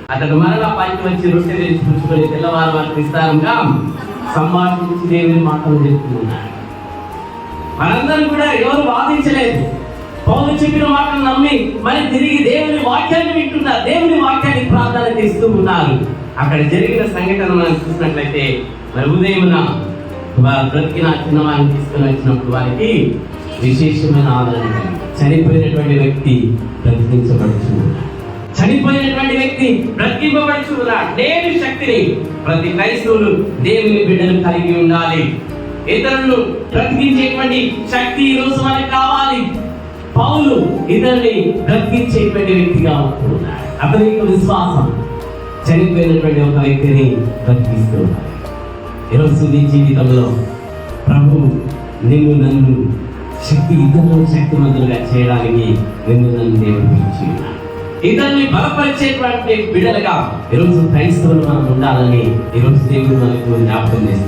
అతడు మరలా పైకి వచ్చి రొట్టె తెచ్చి పుచ్చుకొని తెల్లవారు వారికి విస్తారంగా సంభాషించి దేవుని మాటలు చెప్తున్నాడు. మనందరం కూడా ఎవరు వాదించలేదు. పౌలు చెప్పిన మాటలు నమ్మి మరి తిరిగి దేవుని వాక్యాన్ని వింటున్నారు, దేవుని వాక్యాన్ని ప్రాధాన్యత ఇస్తూ ఉన్నారు. అక్కడ జరిగిన సంఘటన మనం చూసినట్లయితే మరి ఉదయమున వారు బ్రతికిన చిన్నవారిని తీసుకుని వచ్చినప్పుడు వారికి విశేషమైన ఆదరణ. చనిపోయినటువంటి వ్యక్తి బ్రతికించబడుచున్నాడు, చనిపోయినటువంటి వ్యక్తి బ్రతికింపబడుచున్నాడు. లేని శక్తిని ప్రతి క్రైస్తవులు దేవుని బిడ్డలు కలిగి ఉండాలి. ఇతరులను బ్రతికించేటువంటి శక్తి ఈ రోజు మనకు కావాలి. పౌలు ఇతరుని బ్రతికించేటువంటి వ్యక్తిగా ఉంటున్నాడు. అతని యొక్క విశ్వాసం చనిపోయినటువంటి ఒక వ్యక్తిని బ్రతికిస్తూ ఉన్నాడు. ఈరోజు నీ జీవితంలో ప్రభు నిన్ను నన్ను ఇతరులను శక్తివంతులుగా చేయడానికి నిన్ను నన్ను నేర్పించి ఇతరుని బలపరిచేటువంటి బిడ్డలుగా ఈరోజు క్రైస్తవులు మనం ఉండాలని ఈరోజు దేవుడు మనకు జ్ఞాపకం చేస్తాడు.